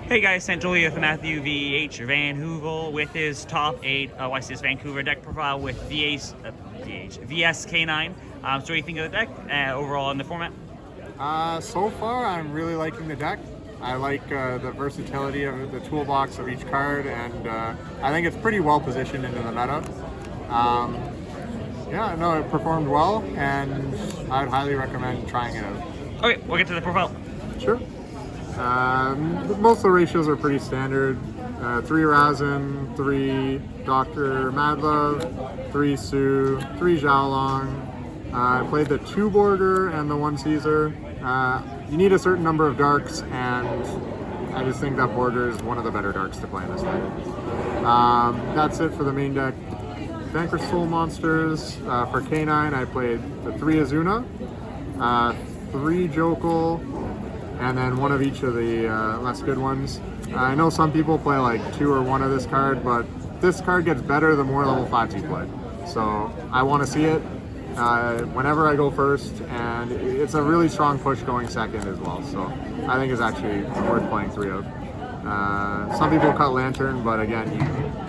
Hey guys, Santoli with Matthew VH Van Heuvel with his top 8 YCS Vancouver deck profile with VS K9. So what do you think of the deck overall in the format? So far, I'm really liking the deck. I like the versatility of the toolbox of each card, and I think it's pretty well positioned into the meta. Yeah, no, it performed well, and I'd highly recommend trying it out. Okay, we'll get to the profile. Sure. Most of the ratios are pretty standard. 3 Razin, 3 Dr. Madlove, 3 Sue, 3 Xiaolong. I played the 2 Borger and the 1 Caesar. You need a certain number of darks, and I just think that Borger is one of the better darks to play in this deck. That's it for the main deck. Vanquish Soul monsters. For K9, I played the 3 Azuna, 3 Jokul, and then 1 of each of the less good ones. I know some people play like 2 or 1 of this card, but this card gets better the more level 5s you play. So I want to see it whenever I go first, and it's a really strong push going second as well. So I think it's actually worth playing 3 of. Some people cut Lantern, but again,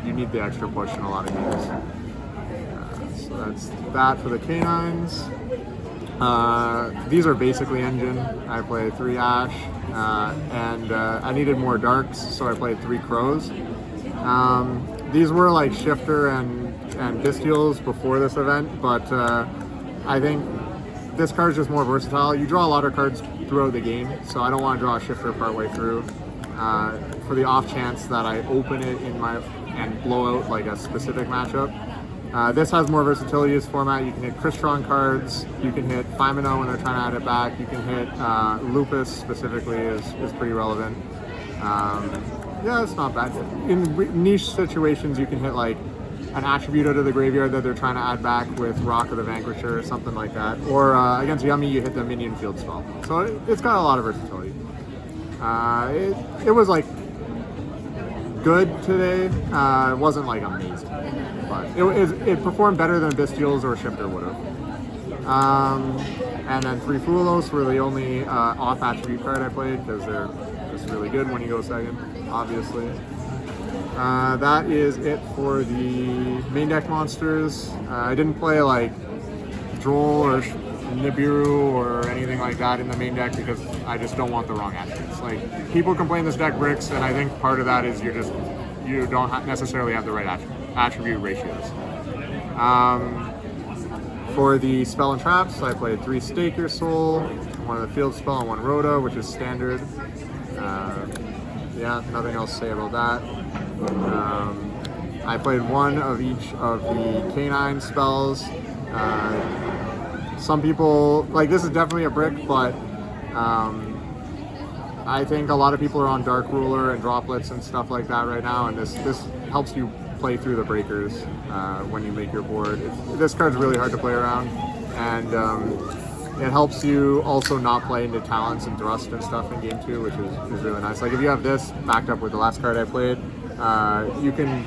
you need the extra push in a lot of games. So that's that for the K9s. These are basically engine. I played 3 Ash, and I needed more darks, so I played 3 Crows. These were like Shifter and Bestials before this event, but I think this card is just more versatile. You draw a lot of cards throughout the game, so I don't want to draw a Shifter partway through. For the off chance that I open it and blow out like a specific matchup. This has more versatility as format. You can hit Crystron cards, you can hit Fimino when they're trying to add it back, you can hit Lupus specifically is pretty relevant. Yeah, it's not bad. In niche situations, you can hit like an attribute out of the graveyard that they're trying to add back with Rock of the Vanquisher or something like that. Or against Yummy, you hit the minion field spell. So it's got a lot of versatility. It was like good today. It wasn't like amazing, but it performed better than Bestials or Shifter would have. And then 3 Fulos were the only off attribute card I played because they're just really good when you go second, obviously. That is it for the main deck monsters. I didn't play like Droll or Nibiru or anything like that in the main deck because I just don't want the wrong attributes. Like, people complain this deck bricks, and I think part of that is you don't necessarily have the right attribute ratios. For the spell and traps, I played 3 Stake Your Soul, 1 of the field spell, and 1 Rhoda, which is standard. Yeah, nothing else to say about that. I played 1 of each of the K9 spells. Some people, like, this is definitely a brick, but I think a lot of people are on Dark Ruler and Droplets and stuff like that right now, and this helps you play through the breakers when you make your board. This card's really hard to play around, and it helps you also not play into talents and thrust and stuff in game 2, which is really nice. Like, if you have this backed up with the last card I played, you can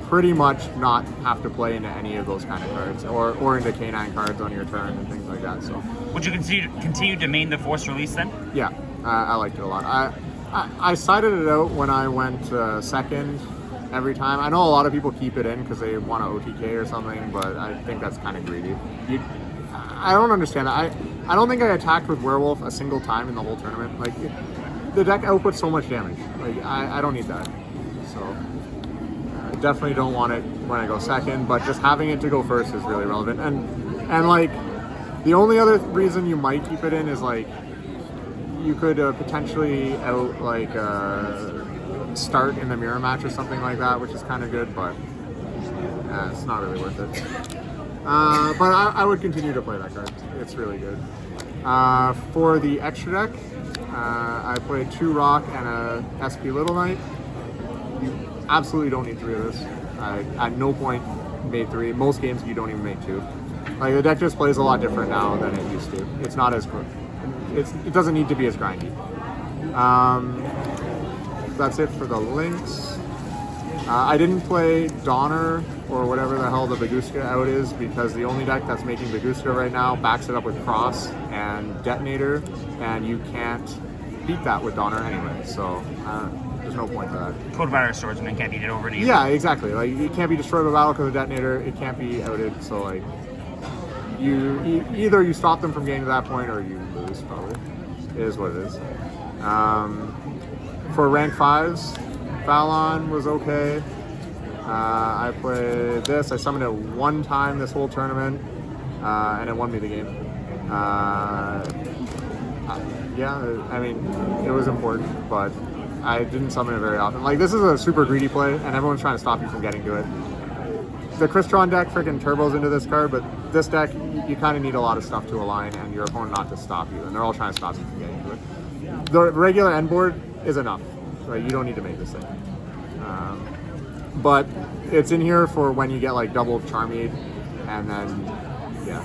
pretty much not have to play into any of those kind of cards, or into K9 cards on your turn and things like that. So, Would you continue to main the forced release then? yeah, I liked it a lot. I sided it out when I went second every time. I know a lot of people keep it in because they want to OTK or something, but I think that's kind of greedy. I don't understand that. I don't think I attacked with Werewolf a single time in the whole tournament. Like, the deck outputs so much damage. Like, I don't need that. So I definitely don't want it when I go second, but just having it to go first is really relevant. And like, the only other reason you might keep it in is like, you could potentially out like start in the mirror match or something like that, which is kind of good, but it's not really worth it. But I would continue to play that card. It's really good. For the extra deck, I played 2 Rock and a SP Little Knight. You absolutely don't need 3 of this. I at no point made 3. Most games you don't even make 2. Like, the deck just plays a lot different now than it used to. It's not as good. It doesn't need to be as grindy. That's it for the links. I didn't play Donner or whatever the hell the Baguska out is because the only deck that's making Baguska right now backs it up with Cross and Detonator, and you can't beat that with Donner anyway, so there's no point to that. Code Valor Swordsman can't beat it over either. Yeah, exactly. Like, it can't be destroyed with battle because of detonator. It can't be outed, so like either you stop them from getting to that point or you lose. Probably it is what it is. For rank 5s, Fallon was okay. I played this. I summoned it one time this whole tournament, and it won me the game. Yeah, I mean, it was important, but I didn't summon it very often. Like, this is a super greedy play, and everyone's trying to stop you from getting to it. The Crystron deck freaking turbos into this card, but this deck, you kind of need a lot of stuff to align and your opponent not to stop you, and they're all trying to stop you from getting to it. The regular end board is enough. Right? You don't need to make this thing. But it's in here for when you get like double Charmead, and then, yeah.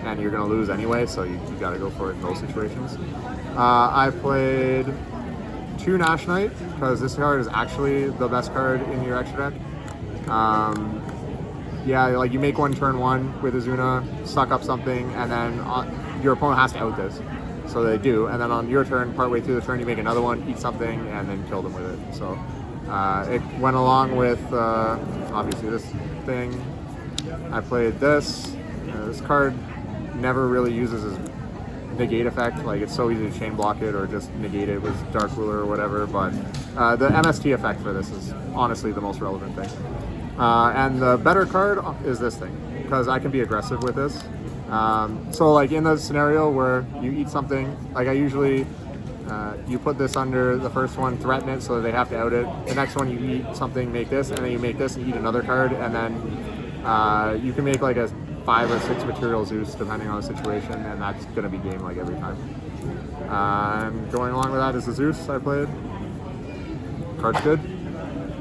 And you're going to lose anyway, so you got to go for it in those situations. I played 2 Nash Knight, because this card is actually the best card in your extra deck. Yeah, like you make one turn 1 with Azuna, suck up something, and then your opponent has to out this. So they do, and then on your turn, partway through the turn, you make another one, eat something, and then kill them with it. So it went along with, obviously, this thing. I played this. This card never really uses his negate effect. Like, it's so easy to chain block it or just negate it with Dark Ruler or whatever, but the MST effect for this is honestly the most relevant thing. And the better card is this thing, because I can be aggressive with this. So like in the scenario where you eat something, like I usually, you put this under the first one, threaten it so that they have to out it. The next one you eat something, make this, and then you make this and eat another card, and then you can make like a 5 or 6 material Zeus depending on the situation, and that's going to be game like every time. Going along with that is the Zeus I played. Card's good.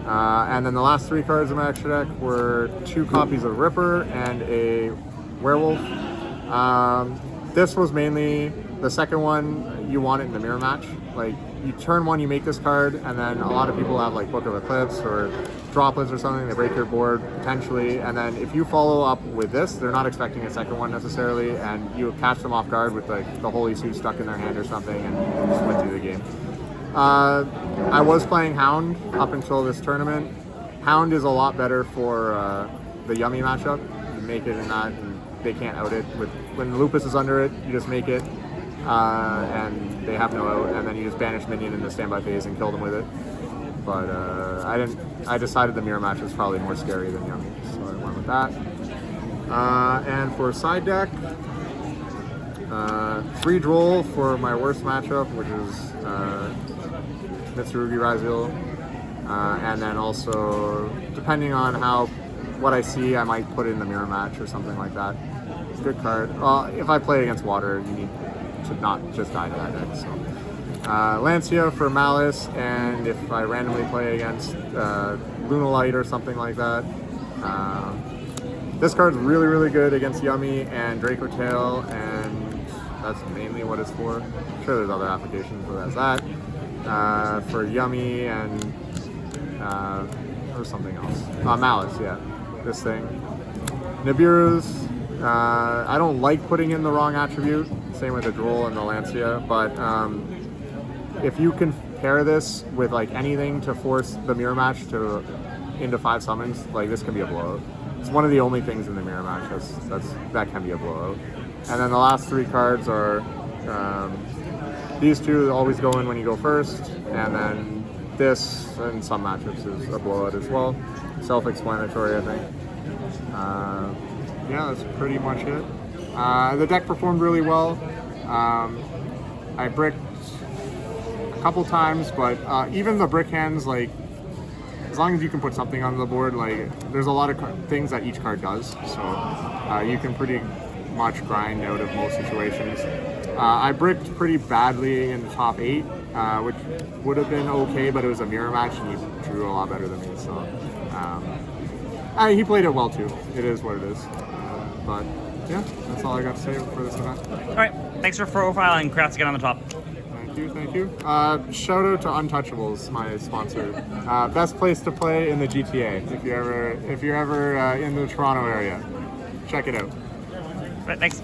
And then the last 3 cards in my extra deck were 2 copies of Ripper and a Werewolf. This was mainly the second one. You want it in the mirror match. Like, you turn 1, you make this card, and then a lot of people have like Book of Eclipse or Droplets or something. They break your board potentially, and then if you follow up with this, they're not expecting a second one necessarily, and you catch them off guard with like the Holy Suit stuck in their hand or something, and just win through the game. I was playing Hound up until this tournament. Hound is a lot better for the Yummy matchup. You make it in that, and they can't out it. When Lupus is under it, you just make it, and they have no out, and then you just banish minion in the standby phase and kill them with it. But I decided the mirror match was probably more scary than Yummy, so I went with that. And for side deck, 3 Droll for my worst matchup, which is Mitsurugi Raziel, and then also, depending on what I see, I might put it in the mirror match or something like that. It's a good card. If I play against water, you need to not just die to that deck. So Lancia for Malice, and if I randomly play against Lunalight or something like that. This card's really, really good against Yummy and Draco Tail, and that's mainly what it's for. I'm sure there's other applications, but that's that. For Yummy and or something else. Malice, yeah. This thing. Nibiru's, I don't like putting in the wrong attribute. Same with the Droll and the Lancia, but if you can pair this with like anything to force the mirror match into 5 summons, like this can be a blowout. It's one of the only things in the mirror match that can be a blowout. And then the last 3 cards are these 2 always go in when you go first, and then this in some matchups is a blowout as well. Self-explanatory, I think. Yeah, that's pretty much it. The deck performed really well. I bricked a couple times, but even the brick hands, like, as long as you can put something on the board, like, there's a lot of things that each card does, so you can pretty much grind out of most situations. I bricked pretty badly in the top 8, which would have been okay, but it was a mirror match, and he drew a lot better than me, so he played it well too. It is what it is. But yeah, that's all I got to say for this event. All right, thanks for profiling. Congrats again on the top. Thank you. Shout out to Untouchables, my sponsor. Best place to play in the GTA if you're ever in the Toronto area. Check it out. All right, thanks.